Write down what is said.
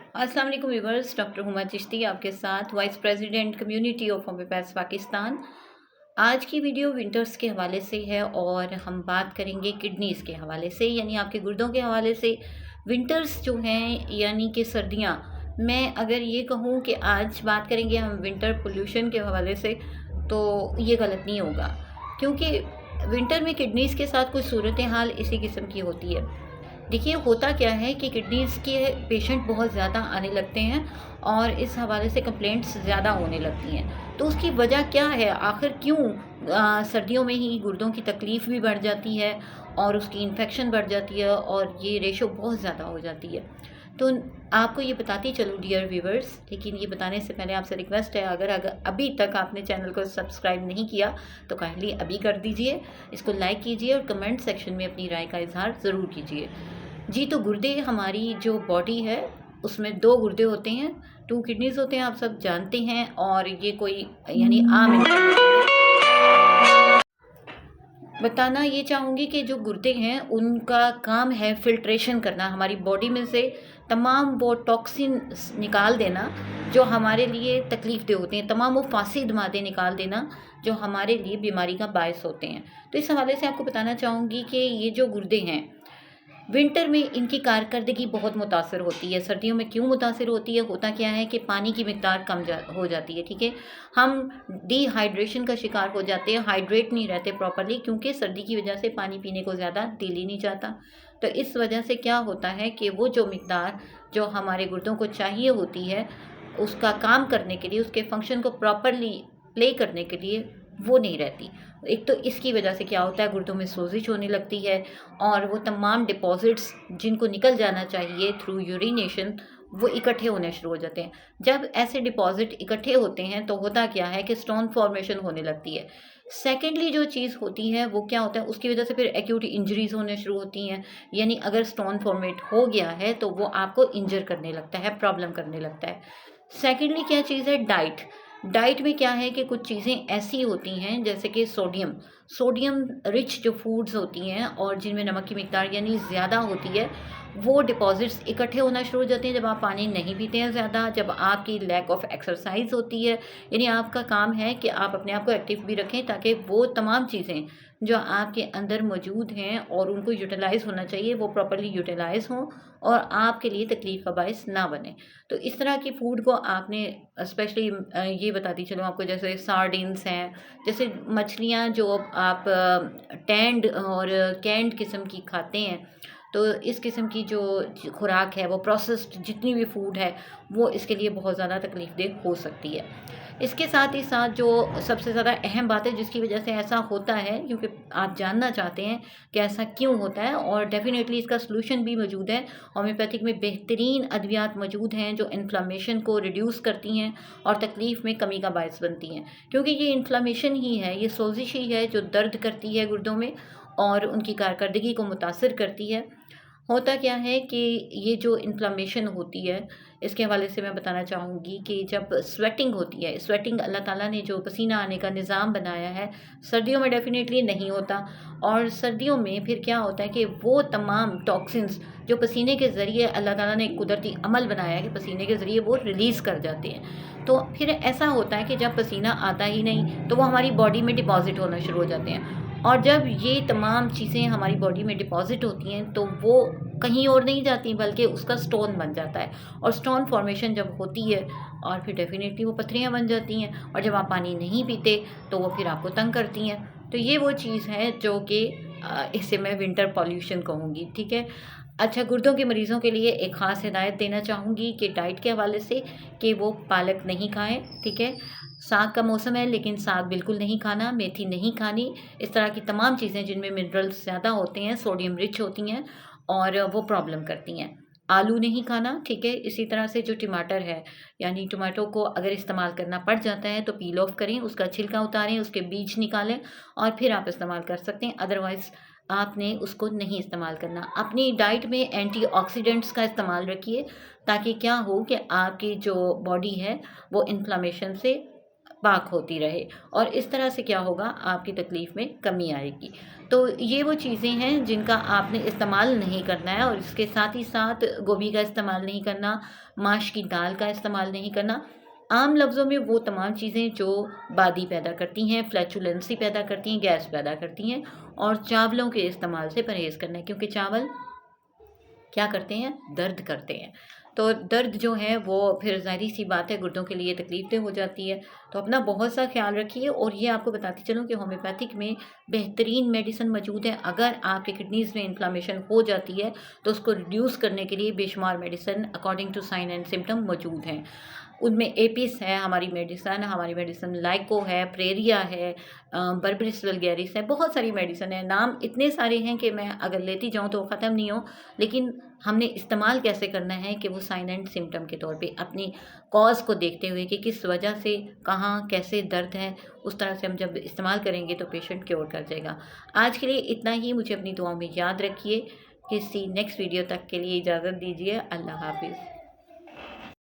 अस्सलाम वालेकुम viewers, doctor Huma Chishti आपके साथ, vice president community of homeopaths Pakistan. आज की वीडियो विंटर्स के हवाले से है और हम बात करेंगे किडनीज़ के हवाले से, यानी आपके गुर्दों के हवाले से। विंटर्स जो हैं यानी कि सर्दियाँ, मैं अगर ये कहूँ कि आज बात करेंगे हम विंटर पोल्यूशन के हवाले से, तो ये गलत नहीं होगा, क्योंकि विंटर में किडनीज़ के साथ कुछ सूरत हाल इसी किस्म की होती है। देखिए, होता क्या है कि किडनीज़ के पेशेंट बहुत ज़्यादा आने लगते हैं और इस हवाले से कंप्लेंट्स ज़्यादा होने लगती हैं। तो उसकी वजह क्या है, आखिर क्यों सर्दियों में ही गुर्दों की तकलीफ़ भी बढ़ जाती है और उसकी इन्फेक्शन बढ़ जाती है और ये रेशो बहुत ज़्यादा हो जाती है। तो आपको ये बताती चलूँ डियर व्यूवर्स, लेकिन ये बताने से पहले आपसे रिक्वेस्ट है, अगर अभी तक आपने चैनल को सब्सक्राइब नहीं किया तो काइंडली अभी कर दीजिए, इसको लाइक कीजिए और कमेंट सेक्शन में अपनी राय का इज़हार ज़रूर कीजिए। जी, तो गुर्दे, हमारी जो बॉडी है उसमें 2 गुर्दे होते हैं, 2 किडनीज़ होते हैं, आप सब जानते हैं। और ये कोई यानी आम इन्फॉर्मेशन है। बताना ये चाहूँगी कि जो गुर्दे हैं उनका काम है फ़िल्ट्रेशन करना, हमारी बॉडी में से तमाम वो टॉक्सिन्स निकाल देना जो हमारे लिए तकलीफ़देह होते हैं, तमाम वो फासिद मादे निकाल देना जो हमारे लिए बीमारी का बायस होते हैं। तो इस हवाले से आपको बताना चाहूँगी कि ये जो गुर्दे हैं, विंटर में इनकी कारकर्दगी बहुत मुतासर होती है। सर्दियों में क्यों मुतासर होती है? होता क्या है कि पानी की मिकदार कम हो जाती है, ठीक है। हम डिहाइड्रेशन का शिकार हो जाते हैं, हाइड्रेट नहीं रहते प्रॉपरली, क्योंकि सर्दी की वजह से पानी पीने को ज़्यादा दिल ही नहीं चाहता। तो इस वजह से क्या होता है कि वो जो मिकदार जो हमारे गुर्दों को चाहिए होती है उसका काम करने के लिए, उसके फंक्शन को प्रॉपरली प्ले करने के लिए, वो नहीं रहती। एक तो इसकी वजह से क्या होता है, गुर्दों में सोजिश होने लगती है और वो तमाम डिपॉजिट्स जिनको निकल जाना चाहिए थ्रू यूरिनेशन, वो इकट्ठे होने शुरू हो जाते हैं। जब ऐसे डिपॉजिट इकट्ठे होते हैं तो होता क्या है कि स्टोन फॉर्मेशन होने लगती है। सेकेंडली जो चीज़ होती है वो क्या होता है, उसकी वजह से फिर एक्यूट इंजरीज होने शुरू होती हैं। यानी अगर स्टोन फॉर्मेट हो गया है तो वो आपको इंजर करने लगता है, प्रॉब्लम करने लगता है। सेकेंडली क्या चीज़ है, डाइट। डाइट में क्या है कि कुछ चीज़ें ऐसी होती हैं जैसे कि सोडियम, सोडियम रिच जो फूड्स होती हैं और जिनमें नमक की मिकदार यानी ज़्यादा होती है, वो डिपॉजिट्स इकट्ठे होना शुरू हो जाते हैं जब आप पानी नहीं पीते हैं ज़्यादा, जब आपकी लैक ऑफ एक्सरसाइज होती है। यानी आपका काम है कि आप अपने आप को एक्टिव भी रखें ताकि वो तमाम चीज़ें जो आपके अंदर मौजूद हैं और उनको यूटिलाइज़ होना चाहिए, वो प्रॉपर्ली यूटिलाइज़ हों और आपके लिए तकलीफ़ का बायस ना बने। तो इस तरह की फ़ूड को आपने स्पेशली ये बताती चलूँ आपको, जैसे सार्डिन्स हैं, जैसे मछलियाँ जो आप टैंड और कैंड किस्म की खाते हैं, तो इस किस्म की जो खुराक है, वो प्रोसेस्ड जितनी भी फूड है, वो इसके लिए बहुत ज़्यादा तकलीफ़देह हो सकती है। इसके साथ ही साथ जो सबसे ज़्यादा अहम बात है जिसकी वजह से ऐसा होता है, क्योंकि आप जानना चाहते हैं कि ऐसा क्यों होता है, और डेफ़िनेटली इसका सॉल्यूशन भी मौजूद है। होम्योपैथिक में बेहतरीन अद्वियात मौजूद हैं जो इन्फ्लेमेशन को रिड्यूस करती हैं और तकलीफ़ में कमी का बायस बनती हैं, क्योंकि ये इन्फ्लेमेशन ही है, ये सोजिश ही है जो दर्द करती है गुर्दों में और उनकी कारकर्दगी को मुतासिर करती है। होता क्या है कि ये जो इन्फ्लेमेशन होती है, इसके हवाले से मैं बताना चाहूँगी कि जब स्वेटिंग होती है, स्वेटिंग अल्लाह ताला ने जो पसीना आने का निज़ाम बनाया है, सर्दियों में डेफ़िनेटली नहीं होता। और सर्दियों में फिर क्या होता है कि वो तमाम टॉक्सिन्स जो पसीने के ज़रिए अल्लाह ताला ने एक कुदरती अमल बनाया है कि पसीने के ज़रिए वो रिलीज़ कर जाते हैं। तो फिर ऐसा होता है कि जब पसीना आता ही नहीं तो वो हमारी बॉडी में डिपॉज़िट होना शुरू हो जाते हैं, और जब ये तमाम चीज़ें हमारी बॉडी में डिपॉज़िट होती हैं तो वो कहीं और नहीं जाती बल्कि उसका स्टोन बन जाता है, और स्टोन फॉर्मेशन जब होती है और फिर डेफ़िनेटली वो पथरियाँ बन जाती हैं, और जब आप पानी नहीं पीते तो वो फिर आपको तंग करती हैं। तो ये वो चीज़ है जो कि इसे मैं विंटर पॉल्यूशन कहूँगी, ठीक है। अच्छा, गुर्दों के मरीज़ों के लिए एक ख़ास हिदायत देना चाहूँगी कि डाइट के हवाले से, कि वो पालक नहीं खाएँ, ठीक है। साग का मौसम है लेकिन साग बिल्कुल नहीं खाना, मेथी नहीं खानी, इस तरह की तमाम चीज़ें जिनमें मिनरल्स ज़्यादा होते हैं, सोडियम रिच होती हैं और वो प्रॉब्लम करती हैं। आलू नहीं खाना, ठीक है। इसी तरह से जो टमाटर है, यानी टमाटो को अगर इस्तेमाल करना पड़ जाता है तो पील ऑफ करें, उसका छिलका उतारें, उसके बीज निकालें और फिर आप इस्तेमाल कर सकते हैं, अदरवाइज़ आपने उसको नहीं इस्तेमाल करना। अपनी डाइट में एंटीऑक्सीडेंट्स का इस्तेमाल रखिए ताकि क्या हो कि आपकी जो बॉडी है वो इन्फ्लेमेशन से पाक होती रहे, और इस तरह से क्या होगा, आपकी तकलीफ़ में कमी आएगी। तो ये वो चीज़ें हैं जिनका आपने इस्तेमाल नहीं करना है, और इसके साथ ही साथ गोभी का इस्तेमाल नहीं करना, माश की दाल का इस्तेमाल नहीं करना। आम लफ्ज़ों में वो तमाम चीज़ें जो बादी पैदा करती हैं, फ्लैचुलेंसी पैदा करती हैं, गैस पैदा करती हैं, और चावलों के इस्तेमाल से परहेज़ करना है, क्योंकि चावल क्या करते हैं, दर्द करते हैं। तो दर्द जो है वो फिर ज़ाहिर-सी बात है गुर्दों के लिए तकलीफ़देह हो जाती है। तो अपना बहुत सा ख़्याल रखिए, और ये आपको बताती चलूँ कि होम्योपैथिक में बेहतरीन मेडिसिन मौजूद है। अगर आपके किडनीज़ में इन्फ्लेमेशन हो जाती है तो उसको रिड्यूस करने के लिए बेशुमार medicine according to sign and symptom मौजूद हैं। उनमें एपिस है हमारी मेडिसिन लाइको है, प्रेरिया है, बर्बरिस वल्गैरिस है, बहुत सारी मेडिसिन है। नाम इतने सारे हैं कि मैं अगर लेती जाऊँ तो ख़त्म नहीं हो, लेकिन हमने इस्तेमाल कैसे करना है कि वो साइन एंड सिम्पटम के तौर पे अपनी कॉज़ को देखते हुए कि किस वजह से, कहाँ, कैसे दर्द है, उस तरह से हम जब इस्तेमाल करेंगे तो पेशेंट क्योर कर जाएगा। आज के लिए इतना ही, मुझे अपनी दुआओं में याद रखिए। किसी नेक्स्ट वीडियो तक के लिए इजाज़त दीजिए। अल्लाह हाफ़िज़।